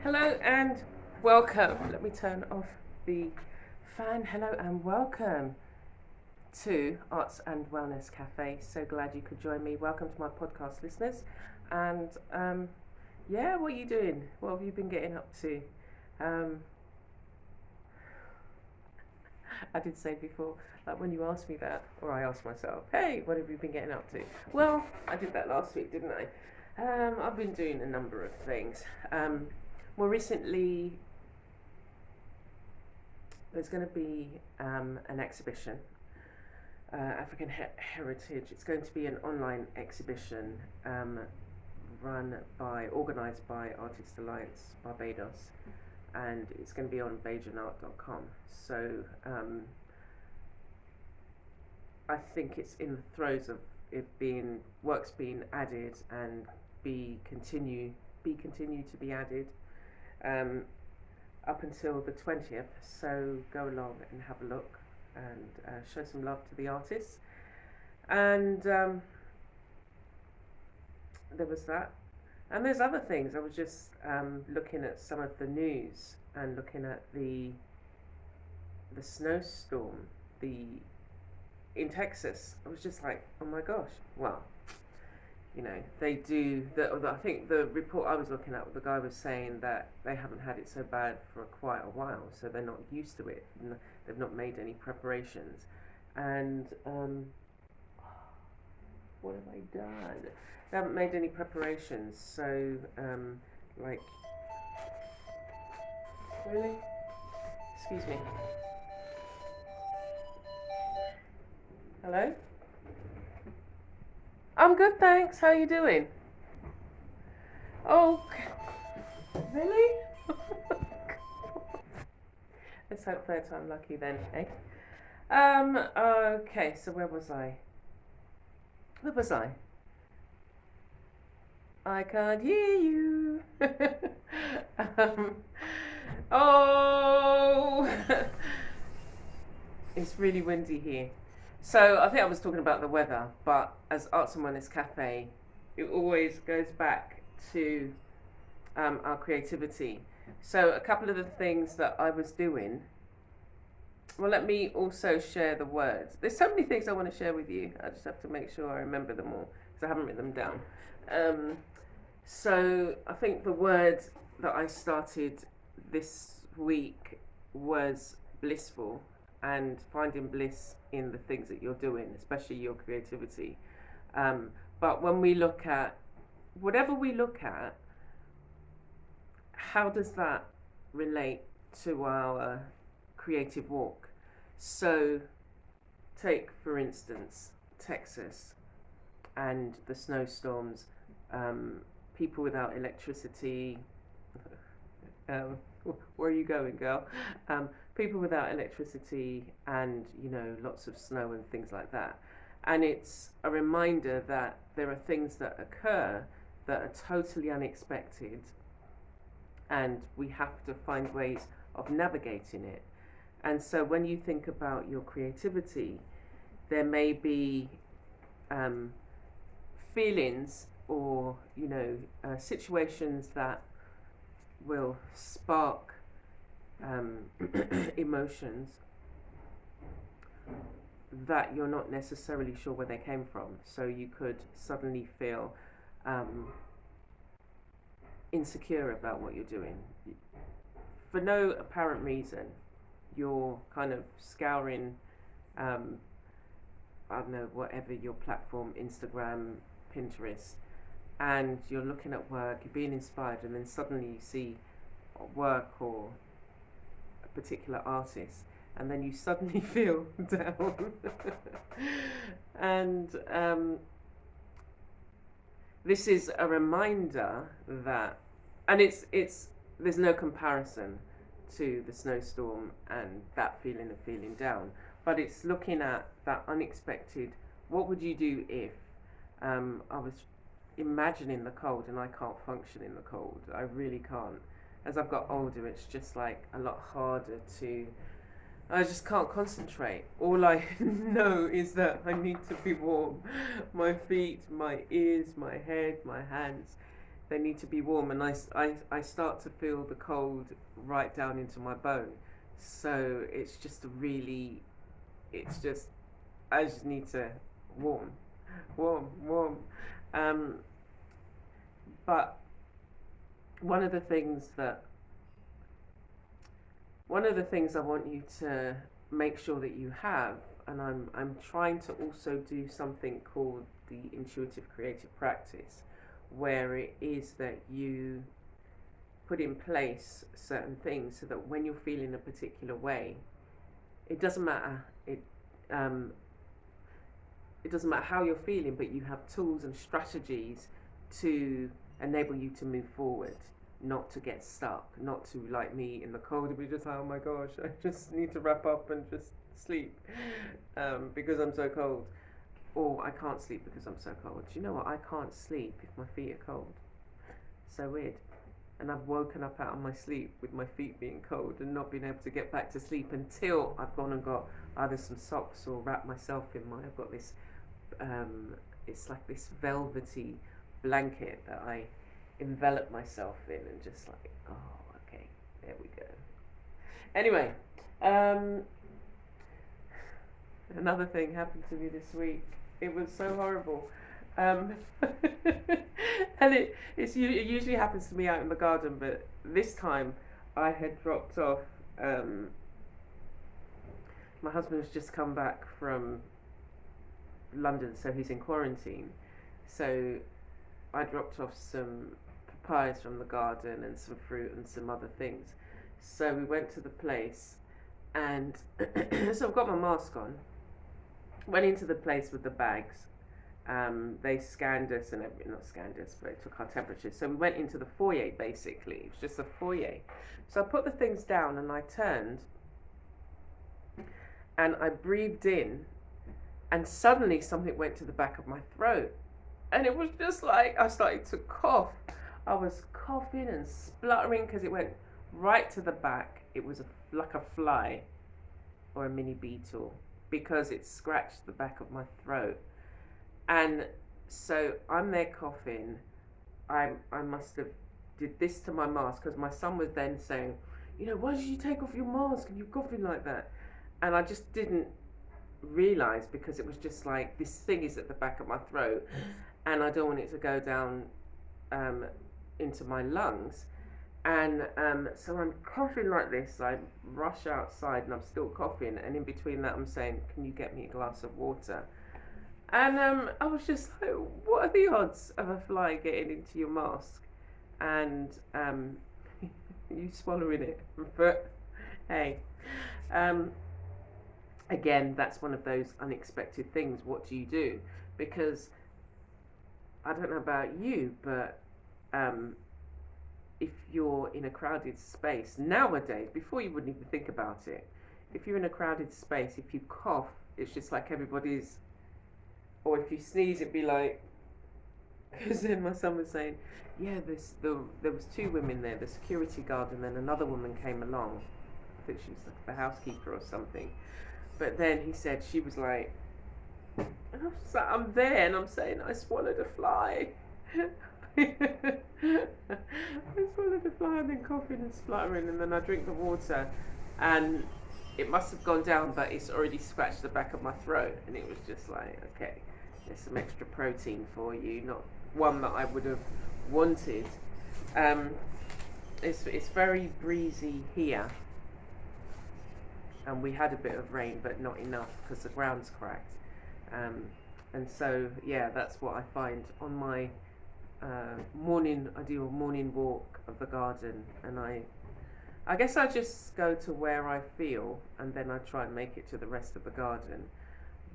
Hello and welcome. Let me turn off the fan. Hello and welcome to Arts and Wellness Café. So glad you could join me. Welcome to my podcast listeners. And what are you doing? What have you been getting up to? I did say before, like when you asked me that, or I asked myself, hey, what have you been getting up to? Well, I did that last week, didn't I? I've been doing a number of things. More recently, there's going to be an exhibition, African Heritage. It's going to be an online exhibition organised by Artist Alliance Barbados, and it's going to be on bajanart.com. So I think it's in the throes of it being works being added and continue to be added up until the 20th. So go along and have a look and show some love to the artists. And there was that. And there's other things. I was just looking at some of the news and looking at the snowstorm in Texas. I was just like, oh my gosh. Well, you know, they do. I think the report I was looking at, the guy was saying that they haven't had it so bad for quite a while, so they're not used to it. They've not made any preparations. And what have I done? They haven't made any preparations. So, like, really? Excuse me. Hello? I'm good, thanks. How are you doing? Oh, really? Let's hope third time lucky then, eh? Okay, so where was I? I can't hear you. Oh, it's really windy here. So I think I was talking about the weather, but as Arts and Wellness Cafe, it always goes back to our creativity. So a couple of the things that I was doing, well, let me also share the words. There's so many things I want to share with you. I just have to make sure I remember them all because I haven't written them down. So I think the word that I started this week was blissful, and finding bliss in the things that you're doing, especially your creativity. But when we look at, whatever we look at, how does that relate to our creative walk? So take, for instance, Texas and the snowstorms, people without electricity. Where are you going, girl? People without electricity and, you know, lots of snow and things like that. And it's a reminder that there are things that occur that are totally unexpected, and we have to find ways of navigating it. And so when you think about your creativity, there may be feelings or, you know, situations that will spark emotions that you're not necessarily sure where they came from. So you could suddenly feel insecure about what you're doing for no apparent reason. You're kind of scouring I don't know, whatever your platform, Instagram, Pinterest, and you're looking at work, you're being inspired, and then suddenly you see work or a particular artist, and then you suddenly feel down. And this is a reminder that, and it's there's no comparison to the snowstorm and that feeling of feeling down, but it's looking at that unexpected, what would you do if I was imagining the cold, and I can't function in the cold. I really can't. As I've got older, it's just like a lot harder to, I just can't concentrate. All I know is that I need to be warm. My feet, my ears, my head, my hands. They need to be warm, and I start to feel the cold right down into my bone. So it's just a really, it's just, I just need to warm, warm. Um, but one of the things that, one of the things I want you to make sure that you have, and I'm trying to also do something called the intuitive creative practice, where it is that you put in place certain things so that when you're feeling a particular way, it doesn't matter. Um, it doesn't matter how you're feeling, but you have tools and strategies to enable you to move forward, not to get stuck, not to, like me, in the cold and be just like, oh my gosh, I just need to wrap up and just sleep because I'm so cold. Or I can't sleep because I'm so cold. Do you know what? I can't sleep if my feet are cold. So weird. And I've woken up out of my sleep with my feet being cold and not being able to get back to sleep until I've gone and got either some socks or wrapped myself in my, I've got this, it's like this velvety blanket that I envelop myself in and just like, oh, okay, there we go. Anyway, another thing happened to me this week. It was so horrible. And it usually happens to me out in the garden, but this time I had dropped off. My husband has just come back from London, so he's in quarantine. So I dropped off some papayas from the garden and some fruit and some other things. So we went to the place, and so I've got my mask on. Went into the place with the bags. They scanned us and not scanned us, but took our temperatures. So we went into the foyer, basically. It was just a foyer. So I put the things down and I turned and I breathed in, and suddenly something went to the back of my throat. And it was just like I started to cough. I was coughing and spluttering because it went right to the back. It was like a fly or a mini beetle, because it scratched the back of my throat. And so I'm there coughing. I must have did this to my mask, because my son was then saying, you know, why did you take off your mask and you're coughing like that? And I just didn't realise, because it was just like, this thing is at the back of my throat and I don't want it to go down into my lungs. And so I'm coughing like this. I rush outside and I'm still coughing, and in between that I'm saying, can you get me a glass of water? And I was just like, what are the odds of a fly getting into your mask and you swallowing it? But hey, again, that's one of those unexpected things. What do you do? Because I don't know about you, but if you're in a crowded space nowadays, before you wouldn't even think about it, if you're in a crowded space, if you cough, it's just like everybody's, or if you sneeze, it'd be like, because then my son was saying, yeah, there was two women there, the security guard and then another woman came along. I think she was like the housekeeper or something. But then he said she was like, and I was like, I'm there and I'm saying I swallowed a fly. I swallowed a fly and then coughing and spluttering, and then I drink the water and it must have gone down, but it's already scratched the back of my throat, and it was just like, okay, there's some extra protein for you, not one that I would have wanted. It's very breezy here, and we had a bit of rain, but not enough because the ground's cracked. And so, yeah, that's what I find on my morning. I do a morning walk of the garden, and I guess I just go to where I feel, and then I try and make it to the rest of the garden.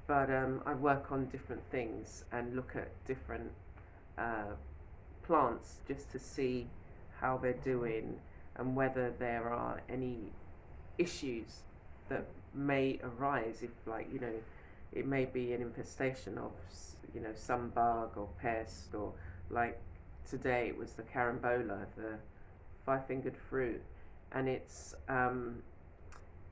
But I work on different things and look at different plants just to see how they're doing and whether there are any issues that may arise, if, like, you know, it may be an infestation of, you know, some bug or pest, or like today it was the carambola, the five-fingered fruit, and it's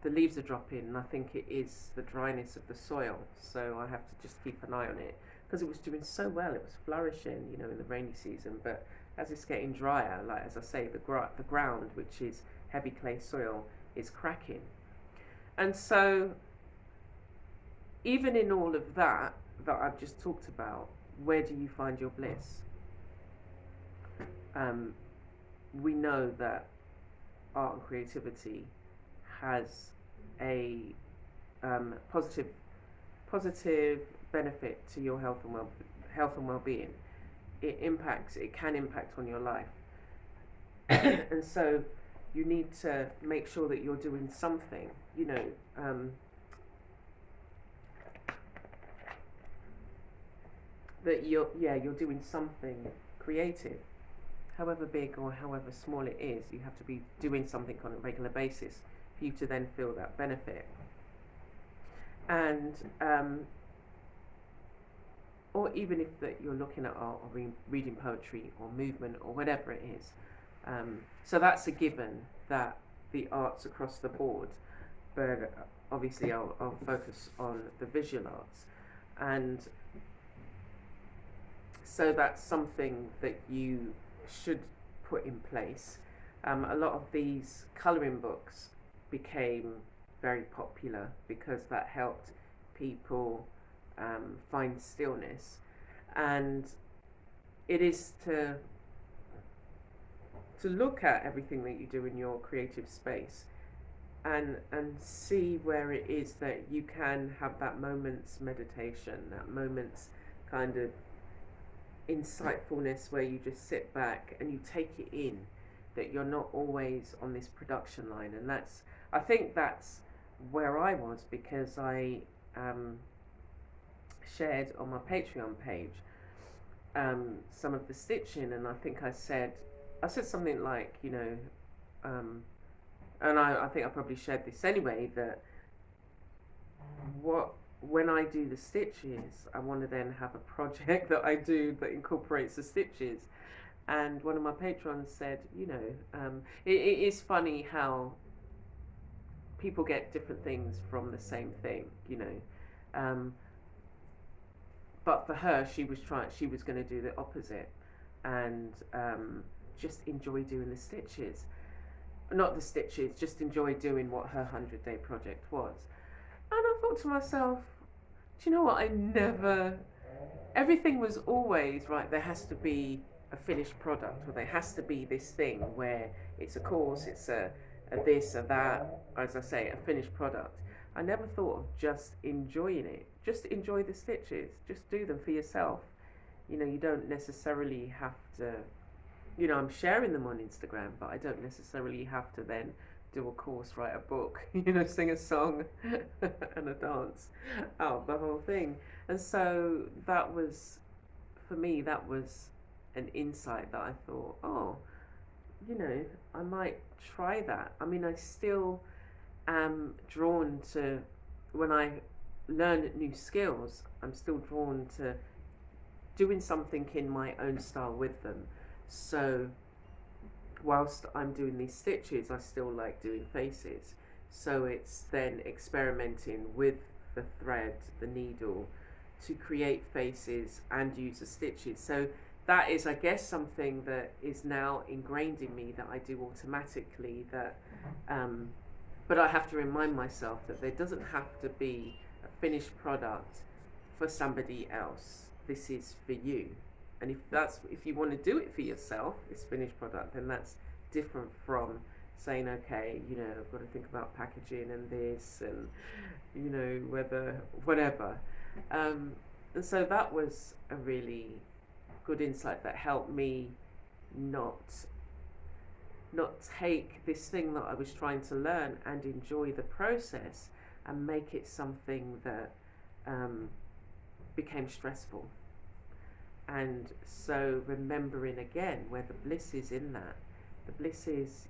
the leaves are dropping, and I think it is the dryness of the soil, so I have to just keep an eye on it, because it was doing so well, it was flourishing, you know, in the rainy season, but as it's getting drier, like as I say, the ground, which is heavy clay soil, is cracking. And so even in all of that I've just talked about, where do you find your bliss? We know that art and creativity has a positive benefit to your health and well-being. It can impact on your life. And so you need to make sure that you're doing something, that you're doing something creative, however big or however small it is. You have to be doing something on a regular basis for you to then feel that benefit. And or even if that you're looking at art or reading poetry or movement or whatever it is. So that's a given, that the arts across the board, but obviously I'll focus on the visual arts. And so that's something that you should put in place. A lot of these colouring books became very popular because that helped people find stillness, and it is to look at everything that you do in your creative space and see where it is that you can have that moment's meditation, that moment's kind of insightfulness where you just sit back and you take it in, that you're not always on this production line. And I think that's where I was, because I shared on my Patreon page some of the stitching, and I think I said something like, and I think I probably shared this anyway, that when I do the stitches, I want to then have a project that I do that incorporates the stitches. And one of my patrons said, it is funny how people get different things from the same thing, but for her, she was going to do the opposite, and just enjoy doing the stitches. Not the stitches, just enjoy doing what her 100-day project was. And I thought to myself, do you know what? Everything was always, right, there has to be a finished product, or there has to be this thing where it's a course, it's a this or that, or as I say, a finished product. I never thought of just enjoying it. Just enjoy the stitches. Just do them for yourself. You don't necessarily have to, I'm sharing them on Instagram, but I don't necessarily have to then do a course, write a book, sing a song and a dance out the whole thing. And so that was, for me, that was an insight that I thought, I might try that. I mean, I still am drawn to, when I learn new skills, I'm still drawn to doing something in my own style with them. So whilst I'm doing these stitches, I still like doing faces. So it's then experimenting with the thread, the needle, to create faces and use the stitches. So that is, I guess, something that is now ingrained in me, that I do automatically, but I have to remind myself that there doesn't have to be a finished product for somebody else. This is for you. And if you want to do it for yourself, this finished product, then that's different from saying, okay, I've got to think about packaging and this, and whatever. And so that was a really good insight that helped me not take this thing that I was trying to learn and enjoy the process and make it something that became stressful. And so remembering again where the bliss is in that. The bliss is,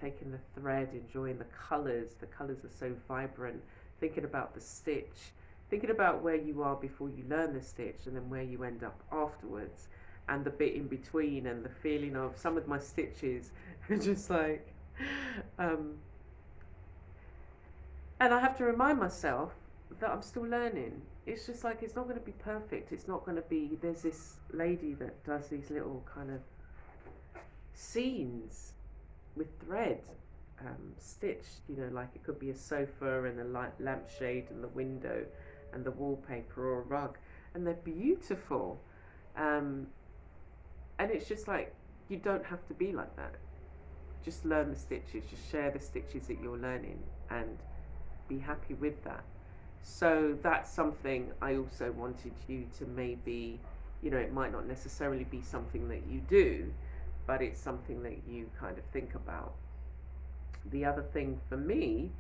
taking the thread, enjoying the colours. The colours are so vibrant. Thinking about the stitch. Thinking about where you are before you learn the stitch, and then where you end up afterwards. And the bit in between, and the feeling of some of my stitches are just like... and I have to remind myself that I'm still learning. It's just like, it's not going to be perfect. It's not going to be, there's this lady that does these little kind of scenes with thread stitched, like it could be a sofa and a lampshade and the window and the wallpaper or a rug, and they're beautiful. And it's just like, you don't have to be like that. Just learn the stitches, just share the stitches that you're learning and be happy with that. So that's something I also wanted you to maybe, it might not necessarily be something that you do, but it's something that you kind of think about. The other thing for me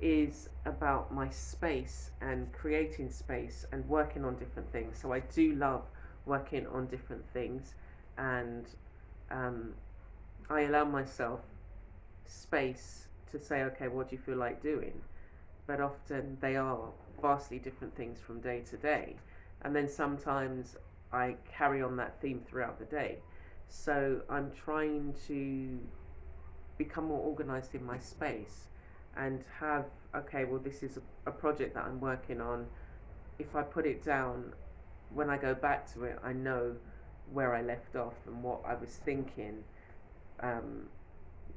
is about my space and creating space and working on different things. So I do love working on different things, and I allow myself space to say, okay, what do you feel like doing? But often they are vastly different things from day to day. And then sometimes I carry on that theme throughout the day. So I'm trying to become more organized in my space and have, okay, well, this is a project that I'm working on. If I put it down, when I go back to it, I know where I left off and what I was thinking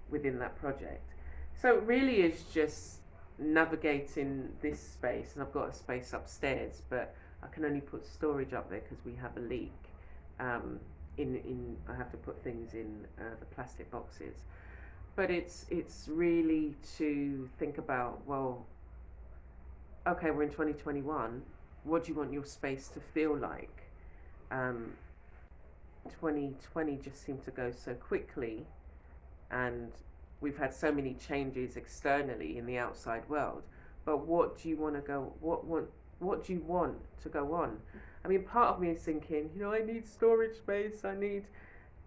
within that project. So it really is just navigating this space, and I've got a space upstairs, but I can only put storage up there because we have a leak. I have to put things in the plastic boxes, but it's really to think about, well, okay, we're in 2021. What do you want your space to feel like? 2020 just seemed to go so quickly, and we've had so many changes externally in the outside world. But what do you want to go? What do you want to go on? I mean, part of me is thinking, I need storage space.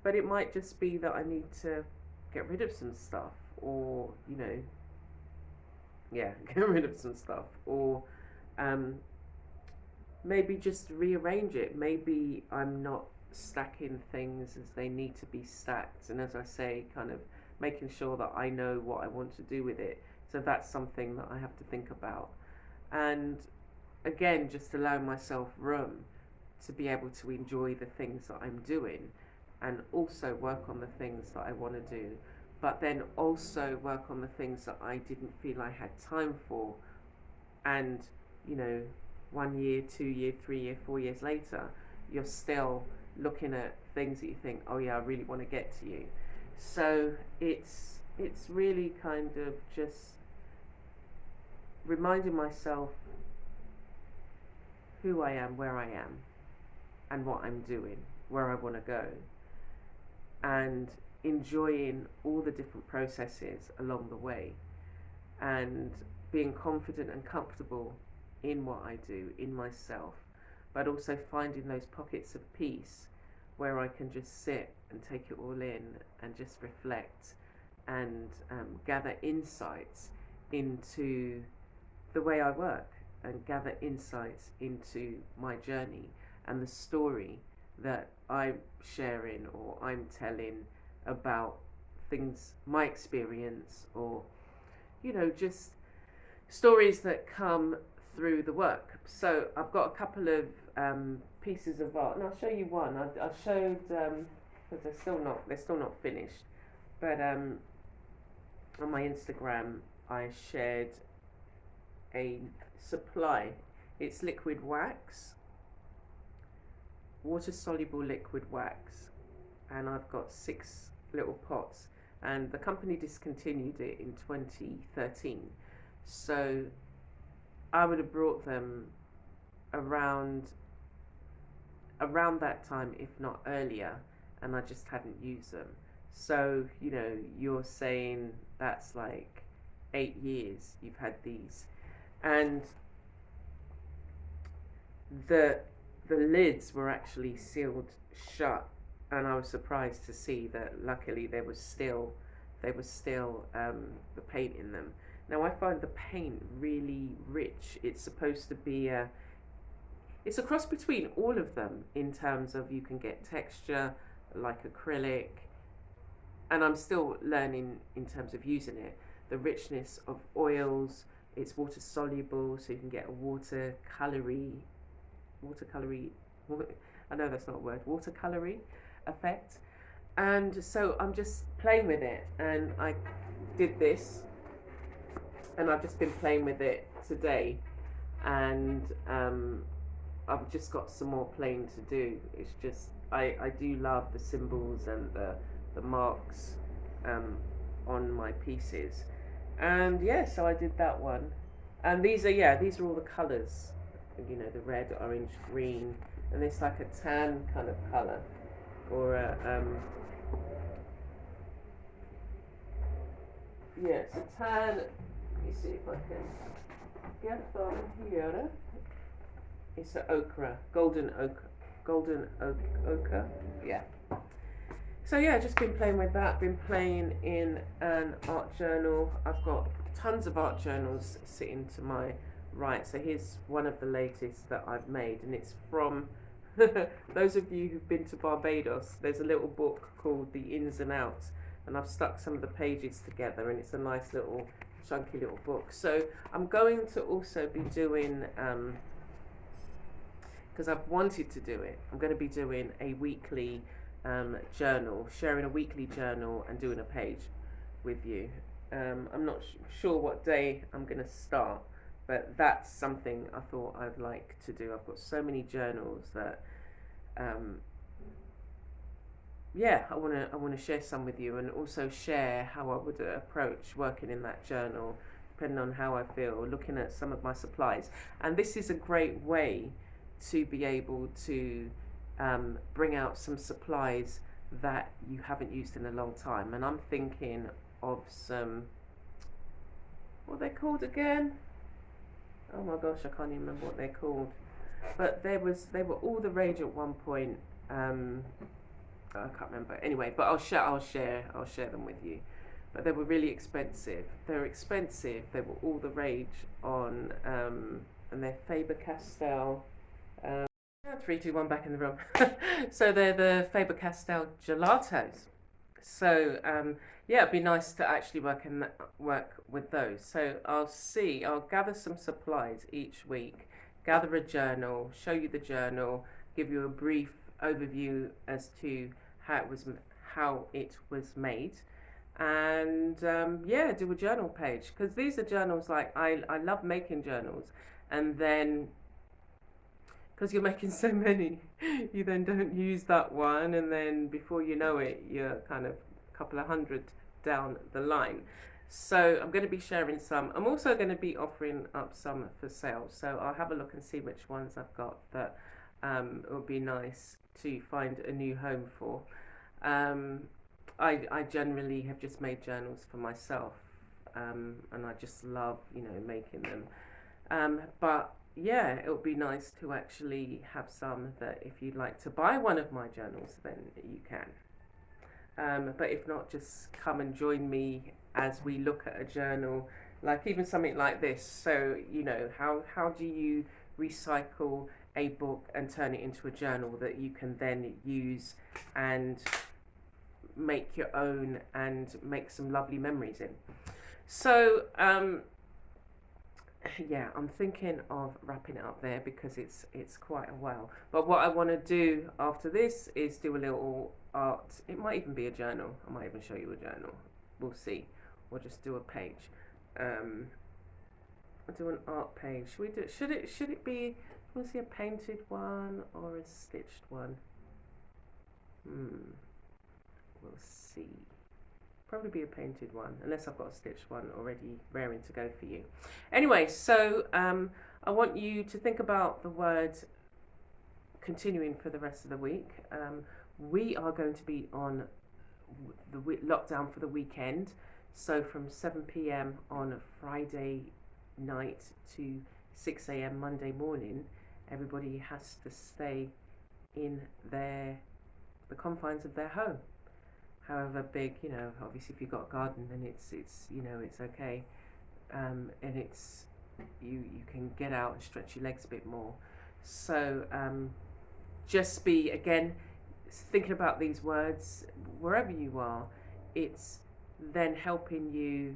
But it might just be that I need to get rid of some stuff, or get rid of some stuff, or maybe just rearrange it. Maybe I'm not stacking things as they need to be stacked, and as I say, kind of making sure that I know what I want to do with it. So that's something that I have to think about. And again, just allow myself room to be able to enjoy the things that I'm doing, and also work on the things that I want to do, but then also work on the things that I didn't feel I had time for. And 1 year, 2 year, 3 year, 4 years later, you're still looking at things that you think, oh yeah, I really want to get to you. So it's really kind of just reminding myself who I am, where I am, and what I'm doing, where I want to go, and enjoying all the different processes along the way, and being confident and comfortable in what I do, in myself, but also finding those pockets of peace where I can just sit and take it all in and just reflect and gather insights into the way I work, and gather insights into my journey and the story that I'm sharing or I'm telling about things, my experience, or just stories that come through the work. So I've got a couple of pieces of art, and I'll show you one. I showed because they're still not finished, but on my Instagram I shared a supply. It's liquid wax, water soluble liquid wax, and I've got 6 little pots, and the company discontinued it in 2013, so I would have brought them around that time, if not earlier, and I just hadn't used them. So you're saying that's like 8 years you've had these, and the lids were actually sealed shut, and I was surprised to see that luckily there was still the paint in them. Now I find the paint really rich. It's supposed to be it's a cross between all of them in terms of you can get texture like acrylic, and I'm still learning in terms of using it, the richness of oils, It's water soluble, so you can get a watercolory, I know that's not a word, watercolory effect. And so I'm just playing with it, and I did this, and I've just been playing with it today, and I've just got some more playing to do. It's just I do love the symbols and the marks on my pieces, and yeah, so I did that one, and these are all the colours, you know, the red, orange, green, and it's like a tan kind of colour, or a yeah, it's a tan. Let me see if I can get from here. It's an ochre, golden ochre, yeah. So yeah, just been playing with that, been playing in an art journal. I've got tons of art journals sitting to my right. So here's one of the latest that I've made, and it's from, those of you who've been to Barbados, there's a little book called The Ins and Outs, and I've stuck some of the pages together, and it's a nice little chunky little book. So I'm going to also be doing, because I've wanted to do it, I'm going to be doing a weekly journal, sharing a weekly journal and doing a page with you. I'm not sure what day I'm going to start, but that's something I thought I'd like to do. I've got so many journals that yeah, I want to share some with you, and also share how I would approach working in that journal, depending on how I feel, looking at some of my supplies. And this is a great way to be able to bring out some supplies that you haven't used in a long time. And I'm thinking of some, what are they called again? Oh my gosh, I can't even remember what they're called. But they were all the rage at one point. I can't remember. Anyway, but I'll share them with you. But they were really expensive. They're expensive. They were all the rage on, and they're Faber-Castell. 3, 2, 1, back in the room. So they're the Faber-Castell gelatos. So yeah, it'd be nice to actually work with those. So I'll gather some supplies each week, gather a journal, show you the journal, give you a brief overview as to how it was made, and yeah, do a journal page, because these are journals, like I love making journals, and then because you're making so many, you then don't use that one, and then before you know it, you're kind of a couple of hundred down the line. So I'm going to be sharing some. I'm also going to be offering up some for sale, so I'll have a look and see which ones I've got that it would be nice to find a new home for. I generally have just made journals for myself, and I just love, you know, making them. But yeah, it would be nice to actually have some that if you'd like to buy one of my journals, then you can. But if not, just come and join me as we look at a journal, like even something like this. So, you know, how do you recycle a book and turn it into a journal that you can then use and make your own and make some lovely memories in. So yeah, I'm thinking of wrapping it up there because it's quite a while. But what I want to do after this is do a little art. It might even be a journal. I might even show you a journal. We'll see. We'll just do a page. I'll do an art page. Should we do? Should it be? Want to see a painted one or a stitched one? We'll see. Probably be a painted one, unless I've got a stitched one already raring to go for you. Anyway, so I want you to think about the word continuing for the rest of the week. We are going to be on the lockdown for the weekend, so from 7 p.m. on Friday night to 6 a.m. Monday morning, everybody has to stay in the confines of their home. However big, you know, obviously if you've got a garden, then it's you know, it's okay, and it's you can get out and stretch your legs a bit more. So just be, again, thinking about these words wherever you are. It's then helping you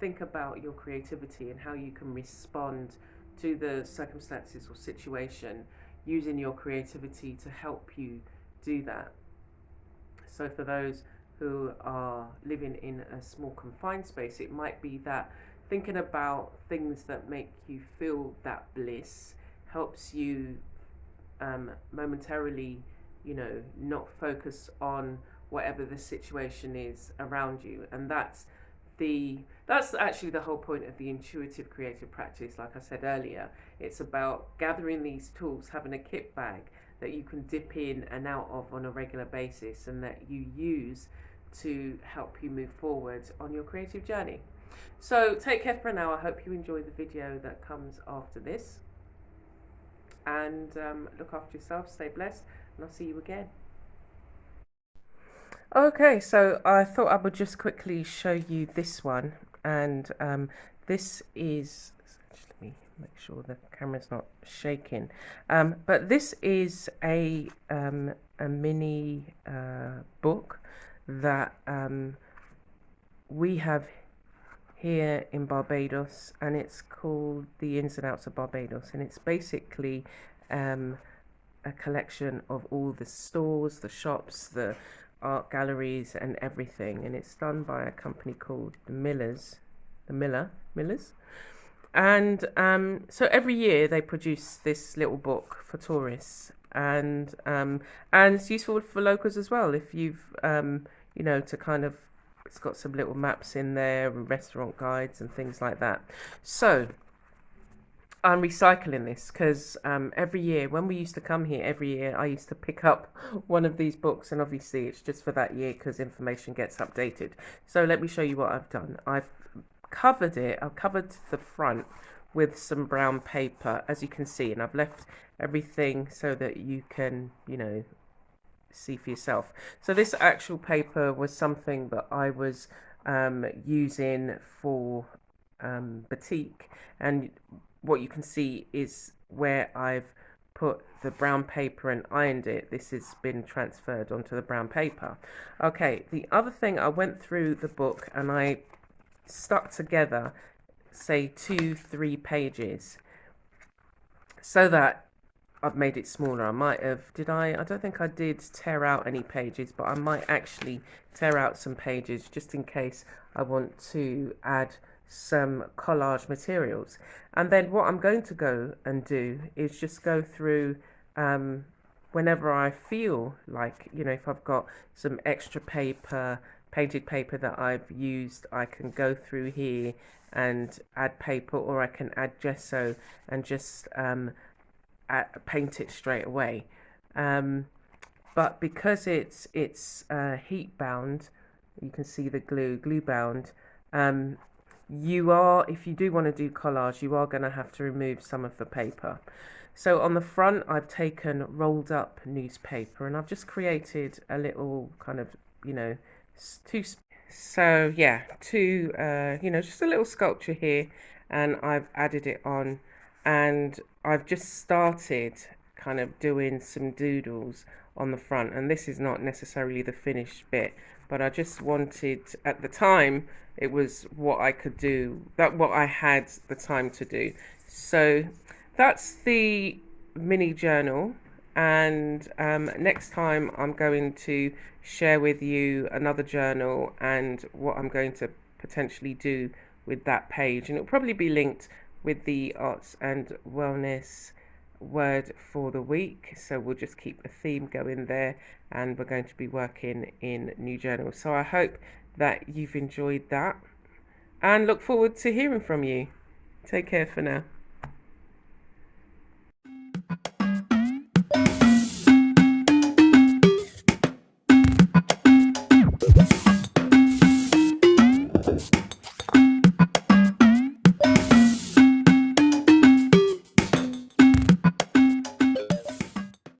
think about your creativity and how you can respond to the circumstances or situation using your creativity to help you do that. So for those who are living in a small confined space, it might be that thinking about things that make you feel that bliss helps you momentarily, not focus on whatever the situation is around you. And that's actually the whole point of the intuitive creative practice. Like I said earlier, it's about gathering these tools, having a kit bag that you can dip in and out of on a regular basis, and that you use to help you move forward on your creative journey. So take care for now. I hope you enjoy the video that comes after this, and look after yourself, stay blessed, and I'll see you again. Okay, so I thought I would just quickly show you this one, and this is, let me make sure the camera's not shaking, but this is a mini book that we have here in Barbados, and it's called The Ins and Outs of Barbados, and it's basically a collection of all the stores, the shops, the art galleries and everything, and it's done by a company called the Millers, and so every year they produce this little book for tourists, and it's useful for locals as well if you've to kind of, it's got some little maps in there and restaurant guides and things like that. So I'm recycling this because every year when we used to come here, every year I used to pick up one of these books, and obviously it's just for that year because information gets updated. So let me show you what I've done. I've covered the front with some brown paper, as you can see, and I've left everything so that you can see for yourself. So this actual paper was something that I was using for batik, and what you can see is where I've put the brown paper and ironed it. This has been transferred onto the brown paper. Okay, the other thing, I went through the book and I stuck together, say 2-3 pages, so that I've made it smaller. I might have, I don't think I did tear out any pages, but I might actually tear out some pages just in case I want to add some collage materials. And then what I'm going to go and do is just go through whenever I feel like, if I've got some extra paper, painted paper that I've used, I can go through here and add paper, or I can add gesso and just paint it straight away. But because it's heat bound, you can see the glue bound, if you do want to do collage, you are going to have to remove some of the paper. So on the front, I've taken rolled up newspaper, and I've just created a little kind of, just a little sculpture here, and I've added it on, and I've just started kind of doing some doodles on the front, and this is not necessarily the finished bit, but I just wanted, at the time, it was what I could do, what I had the time to do. So that's the mini journal, and next time I'm going to share with you another journal and what I'm going to potentially do with that page, and it'll probably be linked with the Arts and Wellness word for the week. So we'll just keep a theme going there, and we're going to be working in new journals. So I hope that you've enjoyed that, and look forward to hearing from you. Take care for now.